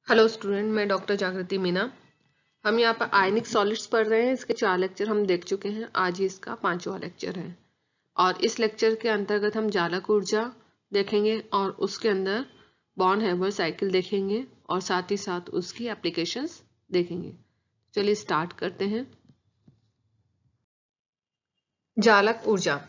Hello student, मैं doctor जागृति मीना। हम यहाँ पर आयनिक सॉलिड्स पढ़ रहे हैं। इसके 4 लेक्चर हम देख चुके हैं। आज ही इसका 5वां लेक्चर है और इस लेक्चर के अंतर्गत हम जालक ऊर्जा देखेंगे और उसके अंदर बॉर्न हैबर साइकिल देखेंगे और साथ ही साथ उसकी एप्लीकेशंस देखेंगे। चलिए स्टार्ट करते हैं। जालक ऊर्जा।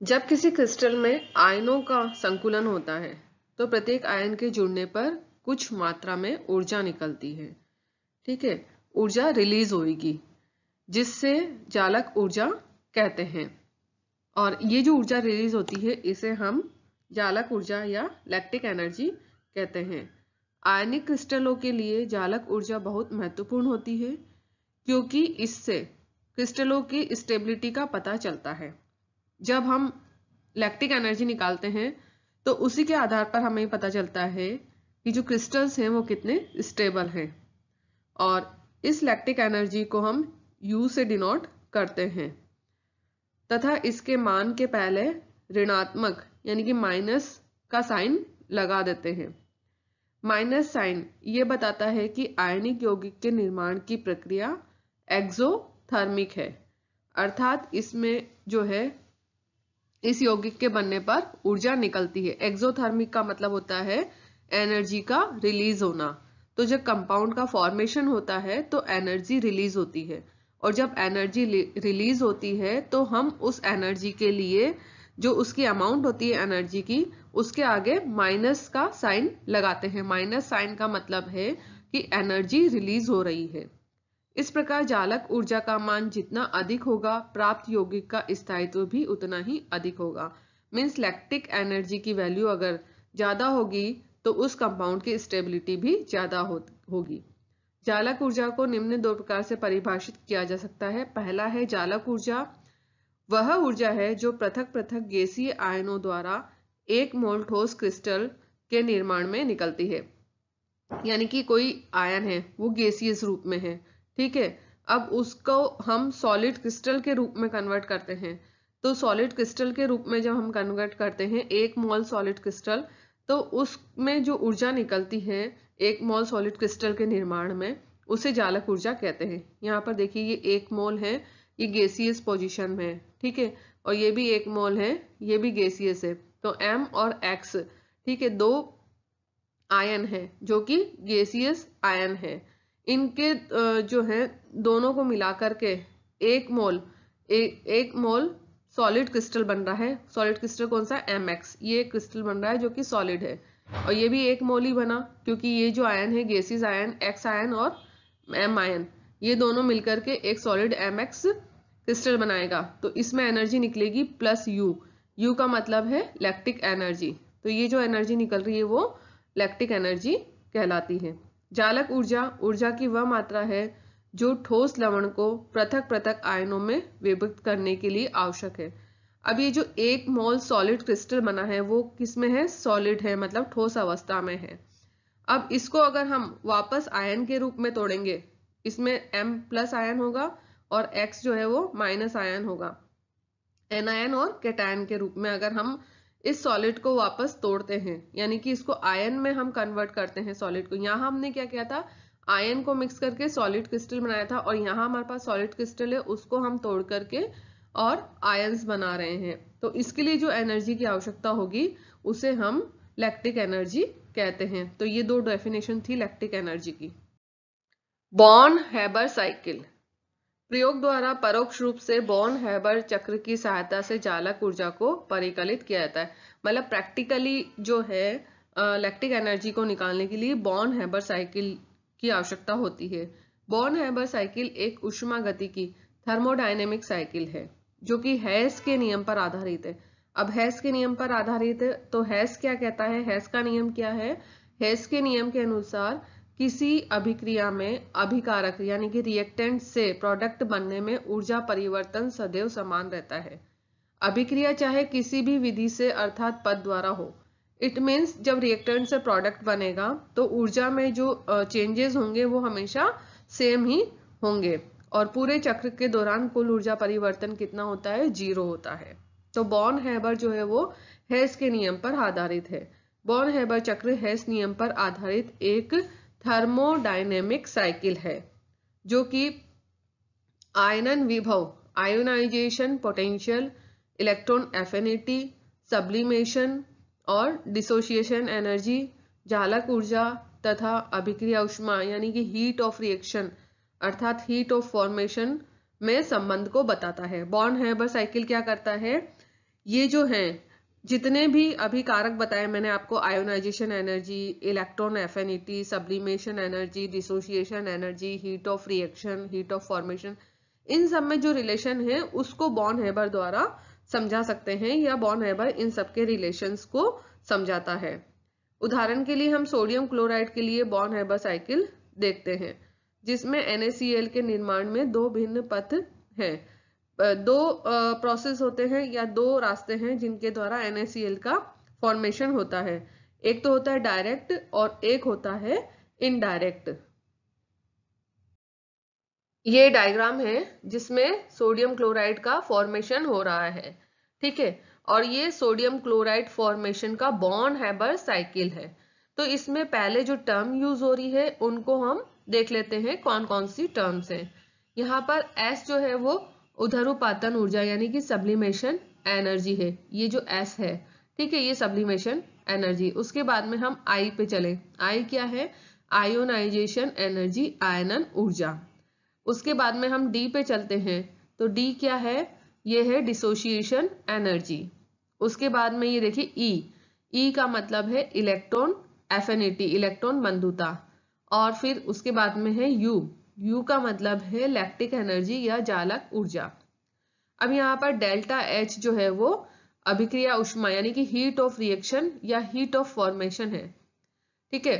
जब किसी क्रिस्टल में आयनों का संकुलन होता है तो प्रत्येक आयन के जुड़ने पर कुछ मात्रा में ऊर्जा निकलती है। ठीक है, ऊर्जा रिलीज होगी जिससे जालक ऊर्जा कहते हैं। और ये जो ऊर्जा रिलीज होती है इसे हम जालक ऊर्जा या लैक्टिक एनर्जी कहते हैं। आयनिक क्रिस्टलों के लिए जालक ऊर्जा बहुत महत्वपूर्ण होती है क्योंकि इससे क्रिस्टलों की स्टेबिलिटी का पता चलता है। जब हम लैक्टिक एनर्जी निकालते हैं तो उसी के आधार पर हमें पता चलता है कि जो क्रिस्टल्स हैं वो कितने स्टेबल हैं। और इस लैक्टिक एनर्जी को हम U से डिनोट करते हैं तथा इसके मान के पहले ऋणात्मक यानी कि माइनस का साइन लगा देते हैं। माइनस साइन ये बताता है कि आयनिक यौगिक के निर्माण की प्रक्रिया एक्सोथर्मिक है, अर्थात इसमें जो है इस यौगिक के बनने पर ऊर्जा निकलती है। एक्सोथर्मिक का मतलब होता है एनर्जी का रिलीज होना। तो जब कंपाउंड का फॉर्मेशन होता है तो एनर्जी रिलीज होती है और जब एनर्जी रिलीज होती है तो हम उस एनर्जी के लिए जो उसकी अमाउंट होती है एनर्जी की उसके आगे माइनस का साइन लगाते हैं। माइनस साइन का मतलब है कि एनर्जी रिलीज हो रही है। इस प्रकार जालक ऊर्जा का मान जितना अधिक होगा प्राप्त यौगिक का स्थायित्व भी उतना ही अधिक होगा। मीन्स लैक्टिक एनर्जी की वैल्यू अगर ज्यादा होगी तो उस कंपाउंड की स्टेबिलिटी भी ज्यादा होगी। जालक ऊर्जा को निम्न 2 प्रकार से परिभाषित किया जा सकता है। पहला है जालक ऊर्जा। वह ऊर्जा है जो पृथक पृथक गैसीय आयनों द्वारा 1 मोल ठोस क्रिस्टल के निर्माण में निकलती है। यानी कि कोई आयन है वो गैसीय रूप में है, ठीक है, अब उसको हम सॉलिड क्रिस्टल के रूप में कन्वर्ट करते हैं। तो सॉलिड क्रिस्टल के रूप में जब हम कन्वर्ट करते हैं 1 मोल सॉलिड क्रिस्टल, तो उसमें जो ऊर्जा निकलती है 1 मोल सॉलिड क्रिस्टल के निर्माण में उसे जालक ऊर्जा कहते हैं। यहाँ पर देखिए ये 1 मोल है, ये गैसियस पोजीशन में है, ठीक है, और ये भी 1 मोल है, ये भी गैसियस है। तो M और X, ठीक है, 2 आयन है जो कि गैसियस आयन है। इनके जो है दोनों को मिलाकर के 1 मोल एक मोल सॉलिड क्रिस्टल बन रहा है। सॉलिड क्रिस्टल कौन सा? MX। ये क्रिस्टल बन रहा है जो कि सॉलिड है और ये भी 1 मोल ही बना क्योंकि ये जो आयन है गैसियस आयन X आयन और M आयन, ये दोनों मिलकर के एक सॉलिड MX क्रिस्टल बनाएगा। तो इसमें एनर्जी निकलेगी प्लस U का मतलब है लैक्टिक एनर्जी। तो ये जो एनर्जी निकल रही है वो लैक्टिक एनर्जी कहलाती है। जालक ऊर्जा की वह मात्रा है जो ठोस लवण को पृथक पृथक आयनों में विभक्त करने के लिए आवश्यक है। अब ये जो 1 मोल सॉलिड क्रिस्टल बना है वो किसमें है? सॉलिड है, मतलब ठोस अवस्था में है। अब इसको अगर हम वापस आयन के रूप में तोड़ेंगे, इसमें M प्लस आयन होगा और X जो है वो माइनस आयन होगा। एनायन और कैटायन के रूप में अगर हम इस सॉलिड को वापस तोड़ते हैं, यानी कि इसको आयन में हम कन्वर्ट करते हैं सॉलिड को। यहाँ हमने क्या किया था? आयन को मिक्स करके सॉलिड क्रिस्टल बनाया था और यहाँ हमारे पास सॉलिड क्रिस्टल है, उसको हम तोड़ करके और आयंस बना रहे हैं। तो इसके लिए जो एनर्जी की आवश्यकता होगी उसे हम लैक्टिक एनर्जी कहते हैं। तो ये 2 डेफिनेशन थी लैक्टिक एनर्जी की। Born Haber cycle. प्रयोग द्वारा परोक्ष रूप से बॉर्न हैबर चक्र की सहायता से जालक ऊर्जा को परिकलित किया जाता है। मतलब प्रैक्टिकली जो है लैक्टिक एनर्जी को निकालने के लिए बॉर्न हैबर साइकिल की आवश्यकता होती है। बॉर्न हैबर साइकिल एक ऊष्मागतिकी थर्मोडायनेमिक साइकिल है जो कि हेस के नियम पर आधारित है। अब हेस के नियम पर आधारित है तो हेस क्या कहता है? हेस का नियम क्या है? हेस के नियम के अनुसार किसी अभिक्रिया में अभिकारक यानी कि रिएक्टेंट से प्रोडक्ट बनने में ऊर्जा परिवर्तन सदैव समान रहता है। अभिक्रिया चाहे किसी भी विधि से अर्थात पद द्वारा हो। इट मीन्स जब रिएक्टेंट से प्रोडक्ट बनेगा तो ऊर्जा में जो चेंजेस होंगे वो हमेशा सेम ही होंगे और पूरे चक्र के दौरान कुल ऊर्जा परिवर्तन कितना होता है? 0 होता है। तो बॉर्न हैबर जो है वो हेस के नियम पर आधारित है। बॉर्न हैबर चक्र हेस नियम पर आधारित एक थर्मोडायनेमिक साइकिल है, जो कि आयनन विभव, ionization potential, electron affinity, sublimation और डिसोसिएशन एनर्जी, जालक ऊर्जा तथा अभिक्रिया ऊष्मा यानी कि हीट ऑफ रिएक्शन अर्थात हीट ऑफ फॉर्मेशन में संबंध को बताता है। बॉर्न हेबर साइकिल क्या करता है, ये जो है जितने भी अभी कारक बताए मैंने आपको, ionisation energy, electron affinity, sublimation energy, dissociation energy, heat of reaction, heat of formation, इन सब में जो रिलेशन है उसको बॉर्न हेबर द्वारा समझा सकते हैं, या बॉर्न हेबर इन सब के रिलेशंस को समझाता है। उदाहरण के लिए हम सोडियम क्लोराइड के लिए बॉर्न हेबर साइकिल देखते हैं, जिसमें NaCl के निर्माण में दो भिन्न पथ हैं, दो प्रोसेस होते हैं या दो रास्ते हैं जिनके द्वारा NaCl का फॉर्मेशन होता है। एक तो होता है डायरेक्ट और एक होता है इनडायरेक्ट। ये डायग्राम है जिसमें सोडियम क्लोराइड का फॉर्मेशन हो रहा है, ठीक है, और ये सोडियम क्लोराइड फॉर्मेशन का बॉर्न हेबर साइकिल है। तो इसमें पहले जो टर्म यूज हो रही है उनको हम देख लेते हैं कौन कौन सी टर्म्स हैं। यहाँ पर S जो है वो उधरुपातन ऊर्जा यानी कि सब्लिमेशन एनर्जी है, ये जो S है, ठीक है, ये सब्लिमेशन एनर्जी। उसके बाद में हम I पे चले, I क्या है, आयोनाइजेशन एनर्जी, आयनन ऊर्जा। उसके बाद में हम D पे चलते हैं, तो D क्या है, ये है डिसोसिएशन एनर्जी। उसके बाद में ये देखिए E का मतलब है इलेक्ट्रॉन एफिनिटी, इलेक्ट्रॉन बंधुता। और फिर उसके बाद में है U का मतलब है लैक्टिक एनर्जी या जालक ऊर्जा। अब यहाँ पर डेल्टा H जो है वो अभिक्रिया ऊष्मा यानी कि हीट ऑफ रिएक्शन या हीट ऑफ फॉर्मेशन है, ठीक है।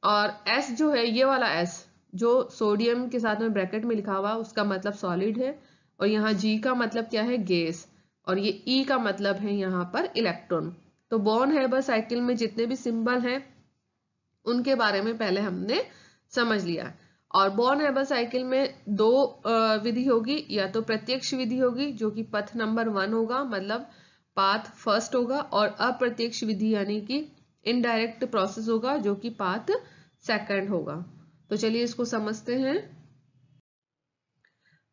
और S जो है, ये वाला S जो सोडियम के साथ में ब्रैकेट में लिखा हुआ उसका मतलब सॉलिड है, और यहाँ G का मतलब क्या है, गैस, और ये E का मतलब है यहाँ पर इलेक्ट्रॉन। तो बॉर्न हेबर साइकिल में जितने भी सिंबल हैं उनके बारे में पहले हमने समझ लिया। और बॉर्न हेबर साइकिल में दो विधि होगी, या तो प्रत्यक्ष विधि होगी जो कि पथ नंबर 1 होगा, मतलब पाथ फर्स्ट होगा, और अप्रत्यक्ष विधि यानी कि इनडायरेक्ट प्रोसेस होगा जो कि पाथ सेकंड होगा। तो चलिए इसको समझते हैं।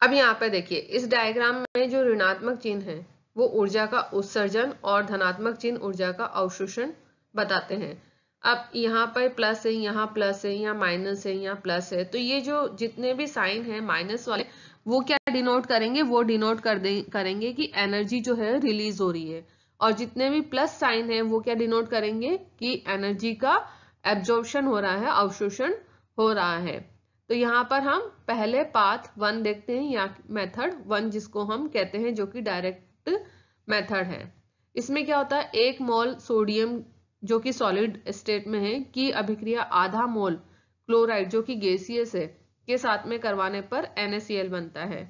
अब यहाँ पर देखिए इस डायग्राम में जो ऋणात्मक चिन्ह है वो ऊर्जा का उत्सर्जन और धनात्मक चिन्ह ऊर्जा का अवशोषण बताते हैं। अब यहाँ पर प्लस है, यहाँ प्लस है, यहाँ माइनस है, यहाँ प्लस है, तो ये जो जितने भी साइन है माइनस वाले वो क्या डिनोट करेंगे, वो डिनोट करेंगे कि एनर्जी जो है रिलीज हो रही है, और जितने भी प्लस साइन है वो क्या डिनोट करेंगे कि एनर्जी का एब्जॉर्प्शन हो रहा है, अवशोषण हो रहा है। तो यहाँ पर हम पहले पाथ 1 देखते हैं या मेथड 1 जिसको हम कहते हैं, जो कि डायरेक्ट मेथड है। इसमें क्या होता है, 1 मोल सोडियम जो कि सॉलिड स्टेट में है की अभिक्रिया आधा मोल क्लोराइड जो कि गैसियस है के साथ में करवाने पर NaCl बनता है।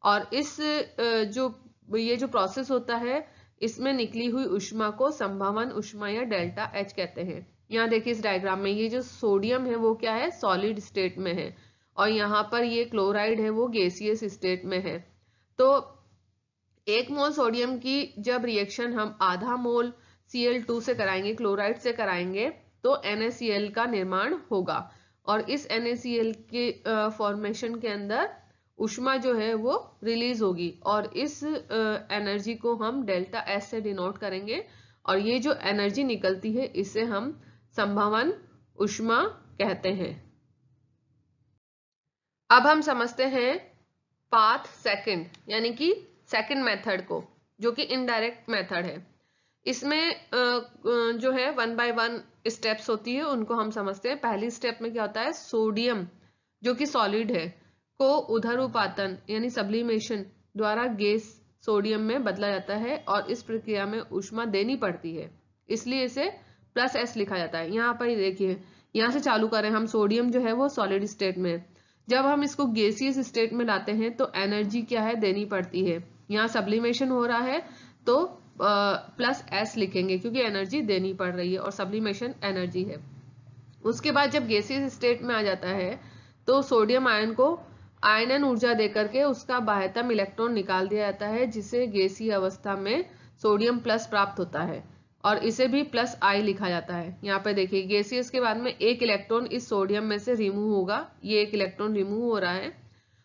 और इस ये जो प्रोसेस होता है इसमें निकली हुई ऊष्मा को संभावन ऊष्मा या डेल्टा H कहते हैं। यहाँ देखिए इस डायग्राम में ये जो सोडियम है वो क्या है, सॉलिड स्टेट में है, और यहाँ पर ये क्लोराइड है वो गैसियस स्टेट में है। तो 1 मोल सोडियम की जब रिएक्शन हम आधा मोल Cl2 से कराएंगे, क्लोराइड से कराएंगे, तो NaCl का निर्माण होगा, और इस NaCl के फॉर्मेशन के अंदर ऊष्मा जो है वो रिलीज होगी, और इस एनर्जी को हम डेल्टा S से डिनोट करेंगे, और ये जो एनर्जी निकलती है इसे हम संभावन ऊष्मा कहते हैं। अब हम समझते हैं पाथ सेकंड यानी कि सेकंड मेथड को, जो कि इनडायरेक्ट मेथड है। इसमें जो है 1 by 1 स्टेप्स होती है, उनको हम समझते हैं। पहली स्टेप में क्या होता है, सोडियम जो कि सॉलिड है को उधरुपातन यानी सब्लिमेशन द्वारा गैस सोडियम में बदला जाता है, और इस प्रक्रिया में ऊष्मा देनी पड़ती है, इसलिए इसे +S लिखा जाता है। यहाँ पर देखिए, यहाँ से चालू करें हम, सोडियम जो है वो सॉलिड स्टेट में, जब हम इसको गैसियस स्टेट में लाते हैं तो एनर्जी क्या है, देनी पड़ती है। यहाँ सब्लिमेशन हो रहा है तो +S लिखेंगे क्योंकि एनर्जी देनी पड़ रही है और सब्लिमेशन एनर्जी है। उसके बाद जब गैसियस स्टेट में आ जाता है तो सोडियम आयन को आयनन ऊर्जा देकर के उसका बाह्यतम इलेक्ट्रॉन निकाल दिया जाता है, जिसे गैसीय अवस्था में सोडियम प्लस प्राप्त होता है। और इसे भी प्लस आई लिखा जाता है। यहाँ पे देखिए गैसियस के बाद में एक इलेक्ट्रॉन इस सोडियम में से रिमूव होगा, ये एक इलेक्ट्रॉन रिमूव हो रहा है,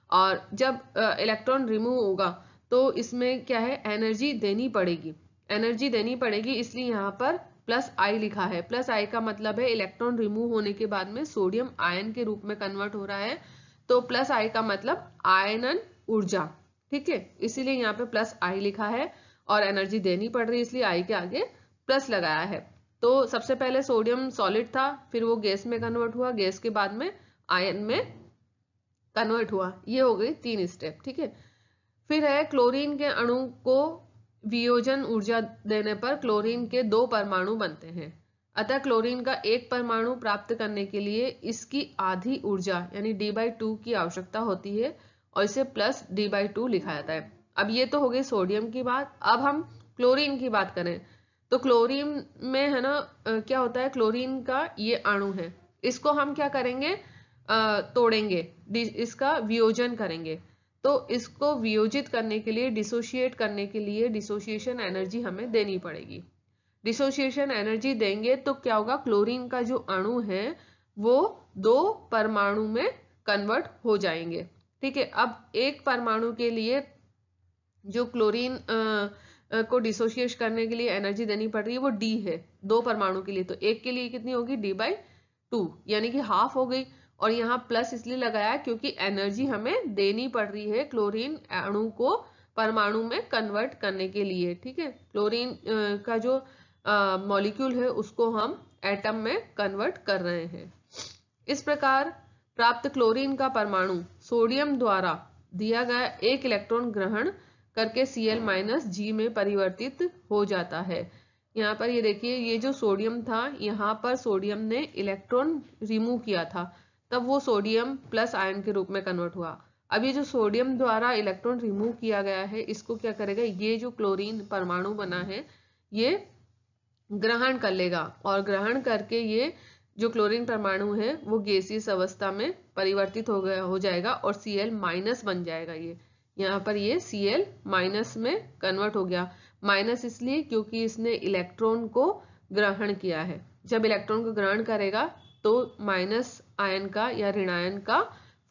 और जब इलेक्ट्रॉन रिमूव होगा तो इसमें क्या है, एनर्जी देनी पड़ेगी, एनर्जी देनी पड़ेगी, इसलिए यहाँ पर प्लस आई लिखा है। प्लस आई का मतलब है इलेक्ट्रॉन रिमूव होने के बाद में सोडियम आयन के रूप में कन्वर्ट हो रहा है, तो प्लस आई का मतलब आयनन ऊर्जा, ठीक है, इसीलिए यहाँ पे प्लस आई लिखा है, और एनर्जी देनी पड़ रही है इसलिए आई के आगे प्लस लगाया है। तो सबसे पहले सोडियम सॉलिड था, फिर वो गैस में कन्वर्ट हुआ, गैस के बाद में आयन में कन्वर्ट हुआ, ये हो गई 3 स्टेप, ठीक है। फिर है क्लोरीन के अणु को वियोजन ऊर्जा देने पर क्लोरीन के 2 परमाणु बनते हैं, अतः क्लोरीन का एक परमाणु प्राप्त करने के लिए इसकी आधी ऊर्जा यानी D/2 की आवश्यकता होती है, और इसे प्लस D/2 लिखा जाता है। अब ये तो हो गई सोडियम की बात। अब हम क्लोरीन की बात करें तो क्लोरीन में है ना क्या होता है, क्लोरीन का ये अणु है, इसको हम क्या करेंगे, तोड़ेंगे, इसका वियोजन करेंगे। तो इसको वियोजित करने के लिए, डिसोशिएट करने के लिए डिसोशिएशन एनर्जी हमें देनी पड़ेगी। डिसोशिएशन एनर्जी देंगे तो क्या होगा, क्लोरीन का जो अणु है वो 2 परमाणु में कन्वर्ट हो जाएंगे, ठीक है। अब एक परमाणु के लिए जो क्लोरीन को डिसोशिएट करने के लिए एनर्जी देनी पड़ रही है वो D है 2 परमाणु के लिए, तो एक के लिए कितनी होगी, D/2 यानी कि हाफ हो गई। और यहाँ प्लस इसलिए लगाया क्योंकि एनर्जी हमें देनी पड़ रही है क्लोरीन अणु को परमाणु में कन्वर्ट करने के लिए, ठीक है। क्लोरीन का जो मॉलिक्यूल है उसको हम एटम में कन्वर्ट कर रहे हैं। इस प्रकार प्राप्त क्लोरीन का परमाणु सोडियम द्वारा दिया गया एक इलेक्ट्रॉन ग्रहण करके Cl-G में परिवर्तित हो जाता है। यहाँ पर ये देखिए, ये जो सोडियम था, यहाँ पर सोडियम ने इलेक्ट्रॉन रिमूव किया था, तब वो सोडियम प्लस आयन के रूप में कन्वर्ट हुआ। अब ये जो सोडियम द्वारा इलेक्ट्रॉन रिमूव किया गया है, इसको क्या करेगा, ये जो क्लोरीन परमाणु बना है ये ग्रहण कर लेगा, और ग्रहण करके ये जो क्लोरीन परमाणु है वो गैसीय अवस्था में परिवर्तित हो जाएगा और Cl- बन जाएगा। ये यहाँ पर ये Cl- में कन्वर्ट हो गया। माइनस इसलिए क्योंकि इसने इलेक्ट्रॉन को ग्रहण किया है। जब इलेक्ट्रॉन को ग्रहण करेगा तो माइनस आयन का या ऋणायन का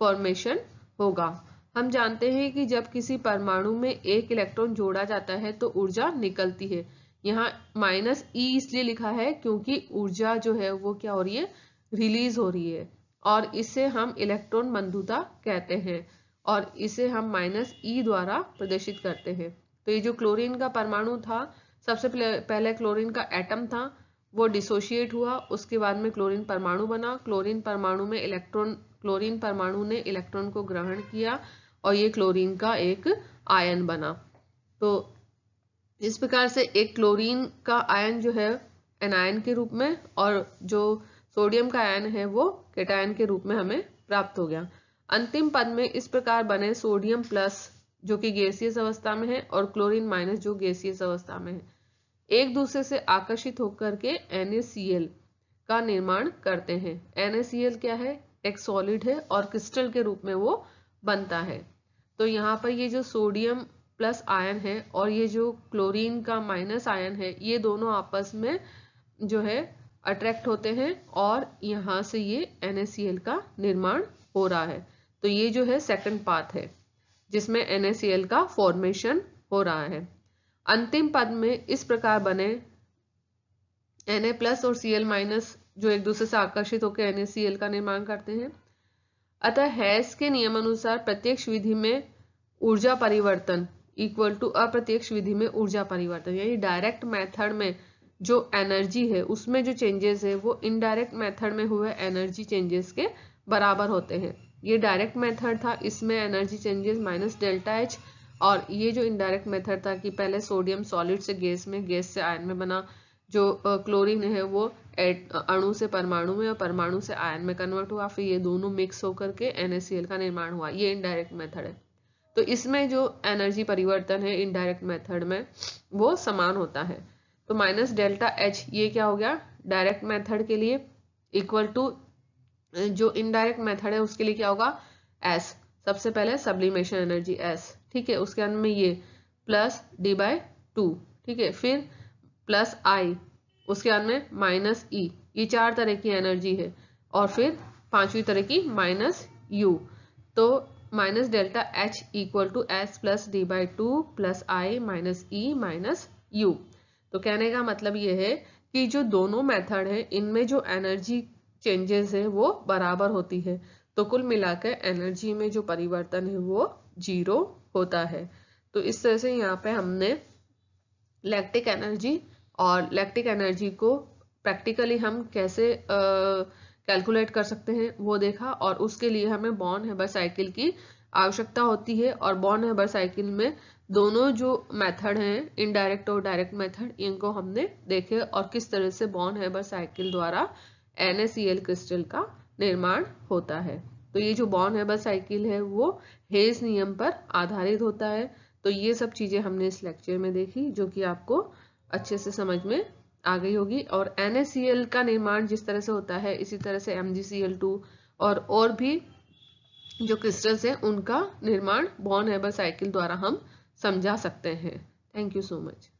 फॉर्मेशन होगा। हम जानते हैं कि जब किसी परमाणु में एक इलेक्ट्रॉन जोड़ा जाता है तो ऊर्जा निकलती है। यहाँ -E इसलिए लिखा है क्योंकि ऊर्जा जो है वो क्या हो रही है, रिलीज हो रही है, और इसे हम इलेक्ट्रॉन बंधुता कहते हैं, और इसे हम -E द्वारा प्रदर्शित करते हैं। तो ये जो क्लोरीन का परमाणु था, सबसे पहले क्लोरीन का एटम था, वो डिसोशिएट हुआ, उसके बाद में क्लोरीन परमाणु बना। क्लोरीन परमाणु ने इलेक्ट्रॉन को ग्रहण किया और ये क्लोरीन का एक आयन बना। तो इस प्रकार से एक क्लोरीन का आयन जो है एनायन के रूप में, और जो सोडियम का आयन है वो केटायन के रूप में हमें प्राप्त हो गया। अंतिम पद में इस प्रकार बने सोडियम प्लस जो कि गैसीय अवस्था में है और क्लोरीन माइनस जो गैसीय अवस्था में है, एक दूसरे से आकर्षित होकर के NaCl का निर्माण करते हैं। NaCl क्या है, एक सॉलिड है और क्रिस्टल के रूप में वो बनता है। तो यहाँ पर ये जो सोडियम प्लस आयन है और ये जो क्लोरीन का माइनस आयन है, ये दोनों आपस में जो है अट्रैक्ट होते हैं और यहाँ से ये NaCl का निर्माण हो रहा है। तो ये जो है सेकंड पाथ है जिसमें NaCl का फॉर्मेशन हो रहा है। अंतिम पद में इस प्रकार बने Na प्लस और Cl- जो एक दूसरे से आकर्षित होकर NaCl का निर्माण करते हैं। अतः हैस के नियमानुसार प्रत्यक्ष विधि में ऊर्जा परिवर्तन इक्वल टू अप्रत्यक्ष विधि में ऊर्जा परिवर्तन, यानी डायरेक्ट मेथड में जो एनर्जी है उसमें जो चेंजेस है वो इनडायरेक्ट मेथड में हुए एनर्जी चेंजेस के बराबर होते हैं। ये डायरेक्ट मेथड था, इसमें एनर्जी चेंजेस -ΔH, और ये जो इनडायरेक्ट मेथड था कि पहले सोडियम सॉलिड से गैस में, गैस से आयन में बना, जो क्लोरीन है वो अणु से परमाणु में और परमाणु से आयन में कन्वर्ट हुआ, फिर ये दोनों मिक्स होकर के NaCl का निर्माण हुआ। ये इनडायरेक्ट मेथड है। तो इसमें जो एनर्जी परिवर्तन है इनडायरेक्ट मेथड में वो समान होता है। तो -ΔH ये क्या हो गया, डायरेक्ट मेथड के लिए इक्वल टू जो इनडायरेक्ट मेथड है उसके लिए क्या होगा, S, सबसे पहले सब्लिमेशन एनर्जी S, ठीक है, उसके अंदर में ये प्लस D/2, ठीक है, फिर प्लस I उसके बाद में माइनस ई, ये 4 तरह की एनर्जी है, और फिर 5वीं तरह की माइनस यू। तो minus delta H equal to S plus D by two plus I minus E minus U. तो कहने का मतलब ये है कि जो दोनों मेथड है इनमें जो एनर्जी चेंजेस है वो बराबर होती है, तो कुल मिलाकर एनर्जी में जो परिवर्तन है वो 0 होता है। तो इस तरह से यहाँ पे हमने लैक्टिक एनर्जी और लैक्टिक एनर्जी को प्रैक्टिकली हम कैसे कैलकुलेट कर सकते हैं वो देखा, और उसके लिए हमें बॉर्न हेबर साइकिल की आवश्यकता होती है। और बॉर्न हेबर साइकिल में दोनों जो मेथड हैं, इनडायरेक्ट और डायरेक्ट मेथड, इनको हमने देखे और किस तरह से बॉर्न हेबर साइकिल द्वारा NaCl क्रिस्टल का निर्माण होता है। तो ये जो बॉर्न हेबर साइकिल है वो हेज नियम पर आधारित होता है। तो ये सब चीजें हमने इस लेक्चर में देखी जो कि आपको अच्छे से समझ में आ गई होगी। और NaCl का निर्माण जिस तरह से होता है इसी तरह से MgCl2 और भी जो क्रिस्टल्स हैं उनका निर्माण बॉर्न हेबर साइकिल द्वारा हम समझा सकते हैं। Thank you so much.